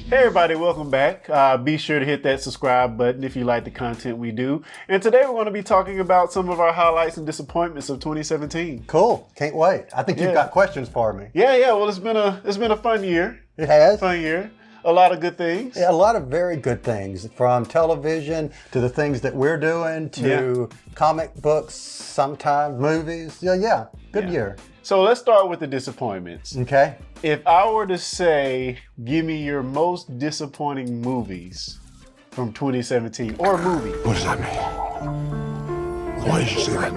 Hey everybody, welcome back. Be sure to hit that subscribe button if you like the content we do. And today we're going to be talking about some of our highlights and disappointments of 2017. Cool. Can't wait. I think you've got questions for me. Yeah. Well, it's been a fun year. It has. Fun year. A lot of good things. Yeah, a lot of very good things, from television to the things that we're doing to comic books, sometimes movies. Yeah. Good year. So let's start with the disappointments. Okay. If I were to say, give me your most disappointing movies from 2017, or a movie. What does that mean? Why did you say that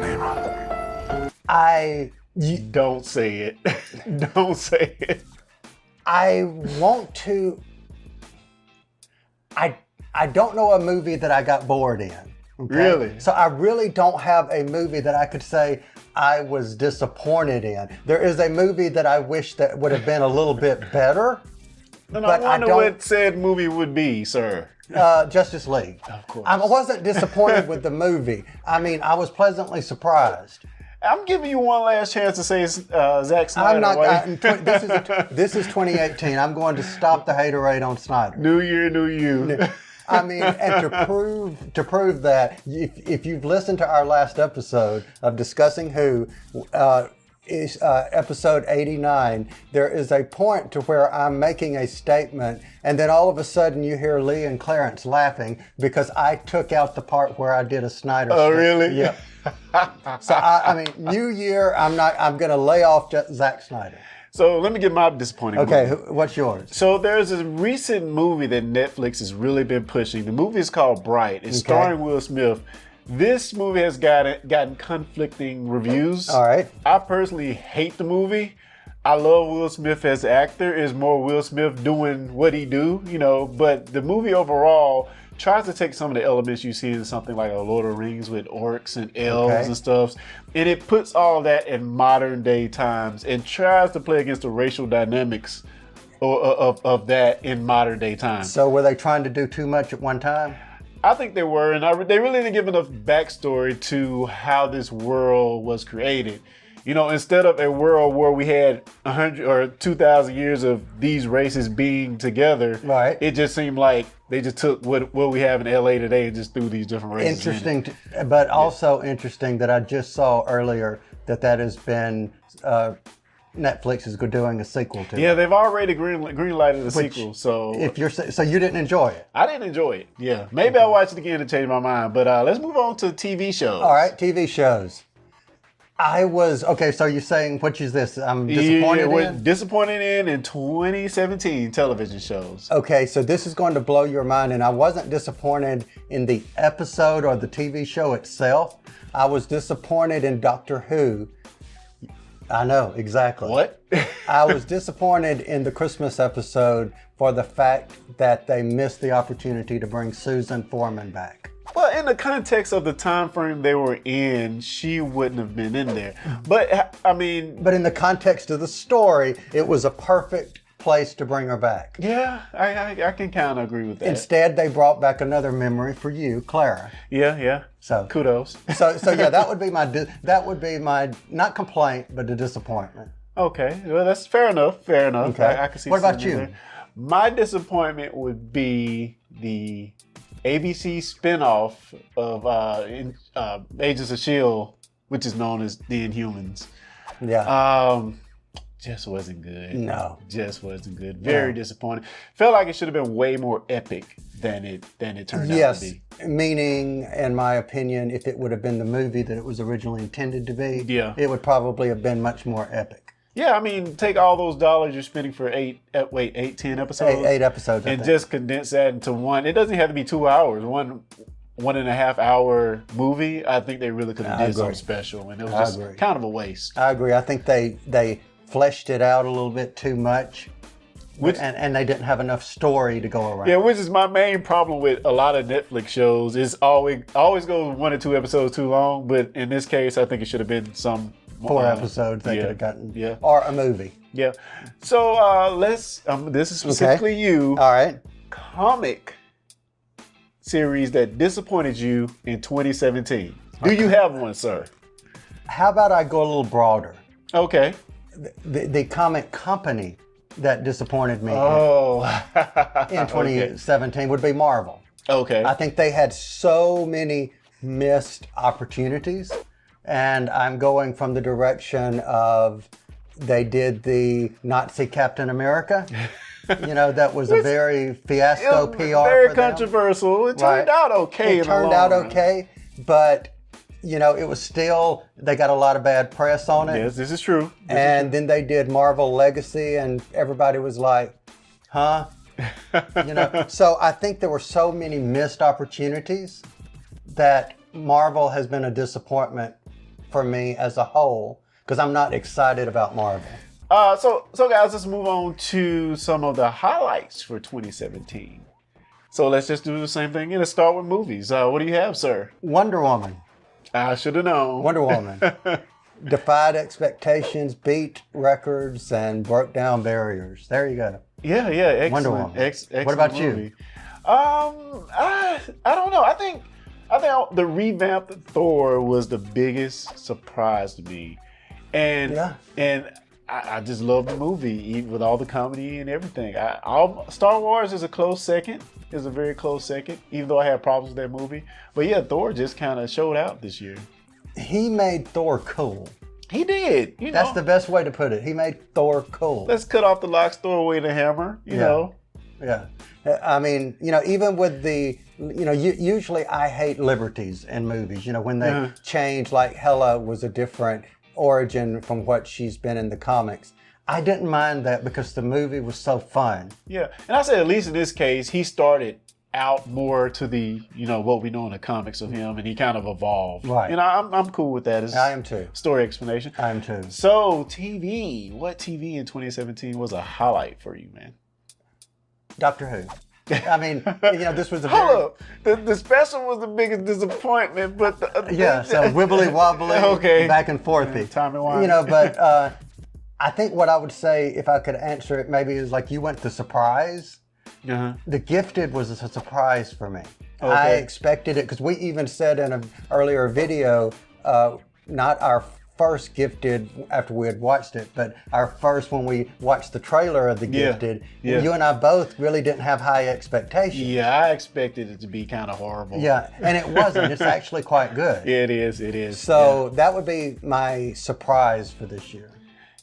name? Don't say it. Don't say it. I want to. I don't know a movie that I got bored in. Okay? Really? So I really don't have a movie that I could say I was disappointed in. There is a movie that I wish that would have been a little bit better. And I wonder what said movie would be, sir. Justice League. Of course. I wasn't disappointed with the movie. I mean, I was pleasantly surprised. I'm giving you one last chance to say Zack Snyder. I'm not. This is 2018. I'm going to stop the haterade on Snyder. New year, new you. I mean, and to prove that, if you've listened to our last episode of Discussing Who, is episode 89, there is a point to where I'm making a statement, and then all of a sudden you hear Lee and Clarence laughing because I took out the part where I did a Snyder. Oh, really? Yeah. So I mean, New Year, I'm going to lay off Zack Snyder. So let me get my disappointing Okay, movie. what's yours? So there's a recent movie that Netflix has really been pushing. The movie is called Bright. It's starring Will Smith. This movie has gotten conflicting reviews. All right. I personally hate the movie. I love Will Smith as an actor. It's more Will Smith doing what he do, but the movie overall tries to take some of the elements you see in something like a Lord of the Rings with orcs and elves and stuff, and it puts all that in modern day times and tries to play against the racial dynamics of that in modern day times. So were they trying to do too much at one time? I think they were, and they really didn't give enough backstory to how this world was created. Instead of a world where we had 100 or 2,000 years of these races being together, it just seemed like they just took what we have in LA today and just threw these different races. Interesting, but also interesting that I just saw earlier that has been Netflix is doing a sequel to. Yeah, they've already green-lighted a sequel. So so you didn't enjoy it? I didn't enjoy it. Yeah, maybe I'll watch it again to change my mind. But let's move on to TV shows. All right, TV shows. So you're saying, which is this? I'm disappointed disappointed in 2017 television shows. Okay, so this is going to blow your mind, and I wasn't disappointed in the episode or the TV show itself. I was disappointed in Doctor Who. I know, exactly. What? I was disappointed in the Christmas episode for the fact that they missed the opportunity to bring Susan Foreman back. Well, in the context of the time frame they were in, she wouldn't have been in there. But, I mean... But in the context of the story, it was a perfect place to bring her back. Yeah, I can kind of agree with that. Instead, they brought back another memory for you, Clara. Yeah. So kudos. So yeah, that would be my not complaint, but a disappointment. Okay, well that's fair enough. Okay. I can see. What about you? There. My disappointment would be the ABC spinoff of Agents of S.H.I.E.L.D., which is known as the Inhumans. Yeah. Just wasn't good. No. Just wasn't good. Very disappointing. Felt like it should have been way more epic than it turned out to be. Yes, meaning, in my opinion, if it would have been the movie that it was originally intended to be, it would probably have been much more epic. Yeah, I mean, take all those dollars you're spending for 10 episodes. Eight episodes, and just condense that into one. It doesn't have to be 2 hours. One 1.5 hour movie. I think they really could have did something special, and it was just kind of a waste. I agree. I think they fleshed it out a little bit too much. And they didn't have enough story to go around. Yeah, which is my main problem with a lot of Netflix shows. Is always goes 1 or 2 episodes too long. But in this case, I think it should have been some 4 episodes they could have gotten. Yeah, or a movie. Yeah. So let's. This is specifically you. All right. Comic series that disappointed you in 2017. Do you have one, sir? How about I go a little broader? Okay. The comic company that disappointed me Oh. in 2017 would be Marvel. Okay. I think they had so many missed opportunities, and I'm going from the direction of they did the Nazi Captain America. That was a very fiasco PR very for them. controversial. It turned out okay. It turned out okay, but it was still, they got a lot of bad press on it. Yes, this is true. Then they did Marvel Legacy, and everybody was like, huh? So I think there were so many missed opportunities that Marvel has been a disappointment for me as a whole, because I'm not excited about Marvel. So guys, let's move on to some of the highlights for 2017. So let's just do the same thing and let's start with movies. What do you have, sir? Wonder Woman. I should have known. Wonder Woman. Defied expectations, beat records, and broke down barriers. There you go. Yeah, excellent. Wonder Woman. Excellent what about movie. you? I don't know. I think the revamped Thor was the biggest surprise to me, and I just love the movie, even with all the comedy and everything. Star Wars is a close second. Is a very close second, even though I had problems with that movie. But yeah, Thor just kind of showed out this year. He made Thor cool. He did. That's the best way to put it. He made Thor cool. Let's cut off the locks, throw away the hammer. You know. Yeah. I mean, even with the, usually I hate liberties in movies. When they change, like Hela was a different origin from what she's been in the comics. I didn't mind that because the movie was so fun. Yeah, and I say at least in this case, he started out more to the, what we know in the comics of him, and he kind of evolved. Right. And I'm cool with that. I am too. Story explanation. I am too. So TV, what TV in 2017 was a highlight for you, man? Doctor Who. I mean, this was a Hold up. The special was the biggest disappointment, but so wibbly wobbly, back and forthy. Timey-wimey. But I think what I would say, if I could answer it, maybe is like you went to surprise. The Gifted was a surprise for me. Okay. I expected it because we even said in an earlier video, not our first Gifted after we had watched it, but our first when we watched the trailer of The Gifted. Yeah. You and I both really didn't have high expectations. Yeah, I expected it to be kind of horrible. Yeah, and it wasn't. It's actually quite good. It is. So that would be my surprise for this year.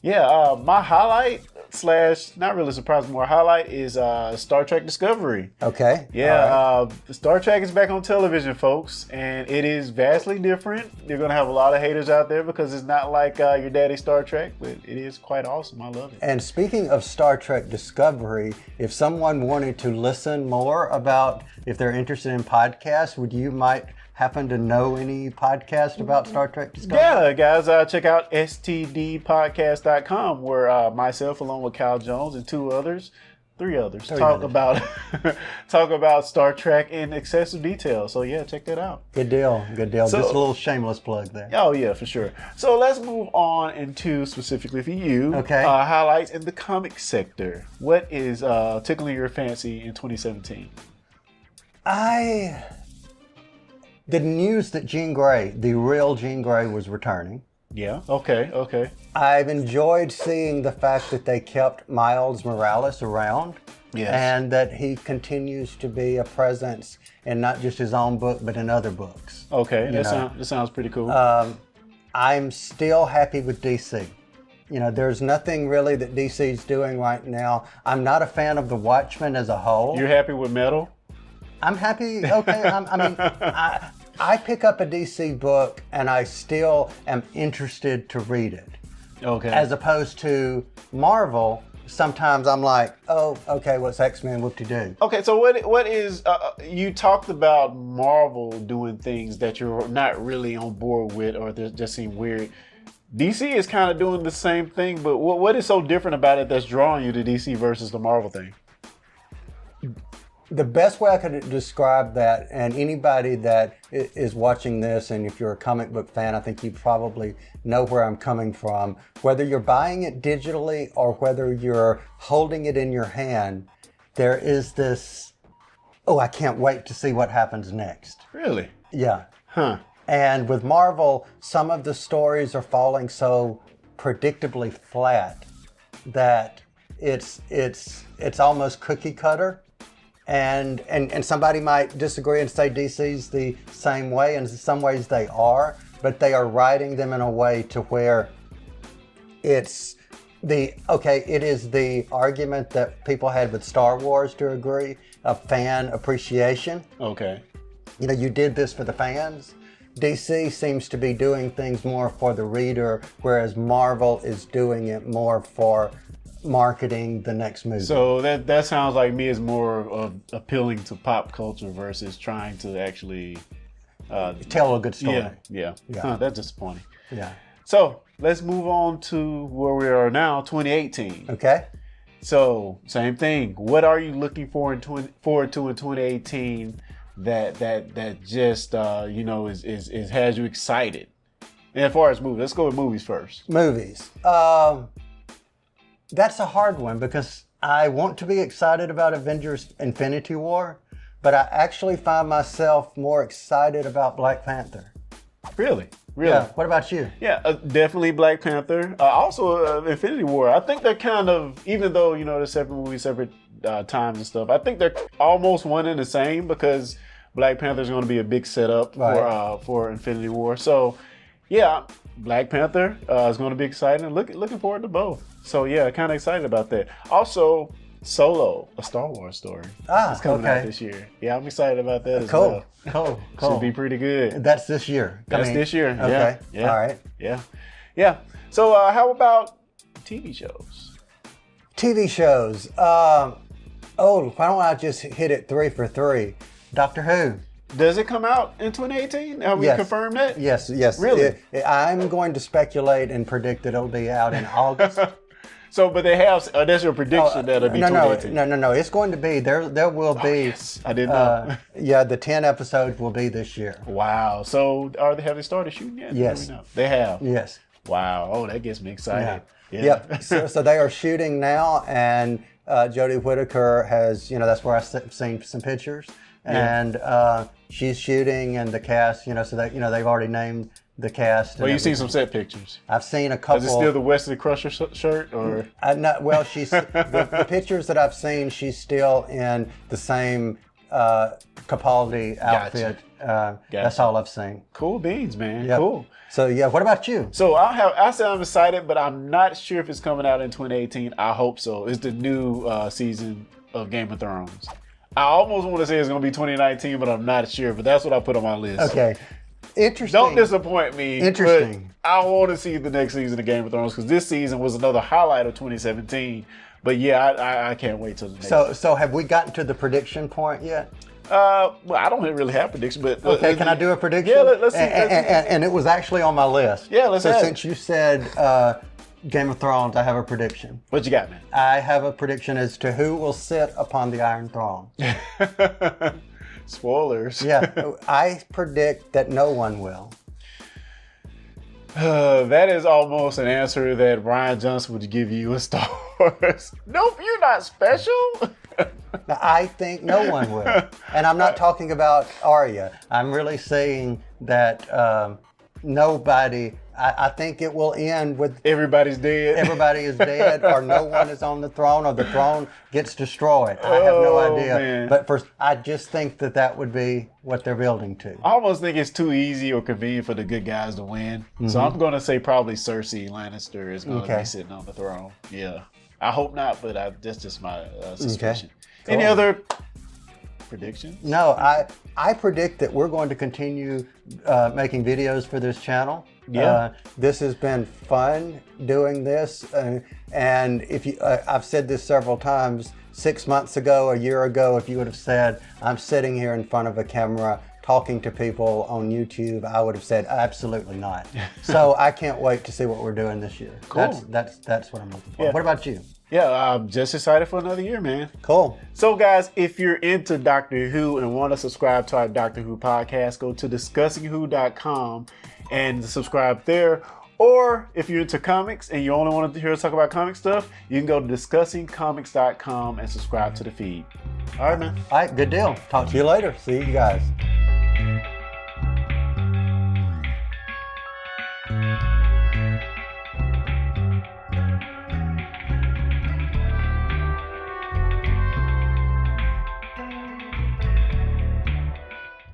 Yeah, my highlight / not really surprise, more highlight is Star Trek Discovery. Okay. Yeah, Star Trek is back on television, folks, and it is vastly different. You're going to have a lot of haters out there because it's not like your daddy Star Trek, but it is quite awesome. I love it. And speaking of Star Trek Discovery, if someone wanted to listen more about, if they're interested in podcasts, you might happen to know any podcast about Star Trek Discovery? Yeah, guys, check out stdpodcast.com where myself, along with Kyle Jones and three others, talk about Star Trek in excessive detail. So yeah, check that out. Good deal. So, just a little shameless plug there. Oh yeah, for sure. So let's move on into specifically for you, highlights in the comic sector. What is tickling your fancy in 2017? The news that Jean Grey, the real Jean Grey, was returning. Yeah, okay. I've enjoyed seeing the fact that they kept Miles Morales around. Yes. And that he continues to be a presence in not just his own book, but in other books. Okay, that sounds pretty cool. I'm still happy with DC. There's nothing really that DC's doing right now. I'm not a fan of The Watchmen as a whole. You're happy with Metal? I'm happy. Okay. I pick up a DC book and I still am interested to read it. Okay. As opposed to Marvel, sometimes I'm like, oh, okay, what's X-Men? Whoop-de-doo. Okay, so what is, you talked about Marvel doing things that you're not really on board with or they just seem weird. DC is kind of doing the same thing, but what is so different about it that's drawing you to DC versus the Marvel thing? The best way I could describe that, and anybody that is watching this, and if you're a comic book fan, I think you probably know where I'm coming from. Whether you're buying it digitally or whether you're holding it in your hand, there is this, I can't wait to see what happens next. Really? Yeah. Huh. And with Marvel, some of the stories are falling so predictably flat that it's almost cookie cutter. And somebody might disagree and say DC's the same way, and in some ways they are, but they are writing them in a way to where it is the argument that people had with Star Wars to agree, of fan appreciation. Okay. You know, you did this for the fans. DC seems to be doing things more for the reader, whereas Marvel is doing it more for marketing the next movie. So that sounds like me as more of appealing to pop culture versus trying to actually tell a good story. Yeah. Huh, that's disappointing. Yeah. So let's move on to where we are now, 2018. Okay. So same thing. What are you looking forward to in 2018 that just is has you excited? And as far as movies, let's go with movies first. Movies. That's a hard one because I want to be excited about Avengers Infinity War, but I actually find myself more excited about Black Panther. Really? Yeah. What about you? Yeah, definitely Black Panther. Also, Infinity War. I think they're kind of, even though, they're separate movies, separate times and stuff, I think they're almost one and the same because Black Panther is going to be a big setup for Infinity War. So, yeah, Black Panther is going to be exciting. Looking forward to both. So, yeah, kind of excited about that. Also, Solo, a Star Wars story. It's coming out this year. Yeah, I'm excited about that as well. Cool. Should be pretty good. That's this year. This year. Okay. Yeah. All right. Yeah. So how about TV shows? TV shows. Why don't I just hit it 3 for 3? Doctor Who. Does it come out in 2018? Have we confirmed that? Yes. Really? I'm going to speculate and predict that it'll be out in August. So, but they have, that's your prediction that'll be 2018? No. It's going to be, there will be. Yes. I didn't know. The 10 episodes will be this year. Wow. So, have they started shooting yet? Yes. They have? Yes. Wow. Oh, that gets me excited. Yeah. Yep. So they are shooting now, and Jodie Whittaker has, that's where I've seen some pictures. And she's shooting, and the cast, so that, they've already named the cast. Well, you've seen some set pictures. I've seen a couple. Is it still the Wesley Crusher shirt, or? She's the pictures that I've seen. She's still in the same Capaldi outfit. Gotcha. That's all I've seen. Cool beans, man. Yep. Cool. So what about you? So I said I'm excited, but I'm not sure if it's coming out in 2018. I hope so. It's the new season of Game of Thrones. I almost want to say it's going to be 2019, but I'm not sure. But that's what I put on my list. Okay. Interesting. Don't disappoint me. Interesting. But I want to see the next season of Game of Thrones because this season was another highlight of 2017. But yeah, I can't wait till the next. So have we gotten to the prediction point yet? Well, I don't really have prediction, but okay. Can I do a prediction? Yeah, let's see. And it was actually on my list. Yeah, let's. So since you said Game of Thrones, I have a prediction. What you got, man? I have a prediction as to who will sit upon the Iron Throne. Spoilers. Yeah, I predict that no one will. That is almost an answer that Ryan Johnson would give you in Star Wars. Nope, you're not special. I think no one will. And I'm not talking about Arya. I'm really saying that nobody, I think it will end with everybody's dead. Everybody is dead, or no one is on the throne, or the throne gets destroyed. I have no idea. Man. But first, I just think that would be what they're building to. I almost think it's too easy or convenient for the good guys to win. Mm-hmm. So I'm going to say probably Cersei Lannister is going to be sitting on the throne. Yeah. I hope not, but that's just my suspicion. Okay. Cool. Any other predictions? No, I predict that we're going to continue making videos for this channel. Yeah. This has been fun doing this, and if you, I've said this several times. 6 months ago, a year ago, if you would have said, I'm sitting here in front of a camera talking to people on YouTube, I would have said, absolutely not. So I can't wait to see what we're doing this year. Cool. That's what I'm looking for. Yeah. What about you? Yeah, I'm just excited for another year, man. Cool. So, guys, if you're into Doctor Who and want to subscribe to our Doctor Who podcast, go to discussingwho.com and subscribe there. Or if you're into comics and you only want to hear us talk about comic stuff, you can go to discussingcomics.com and subscribe to the feed. All right, man. All right, good deal. Talk to you later. See you guys.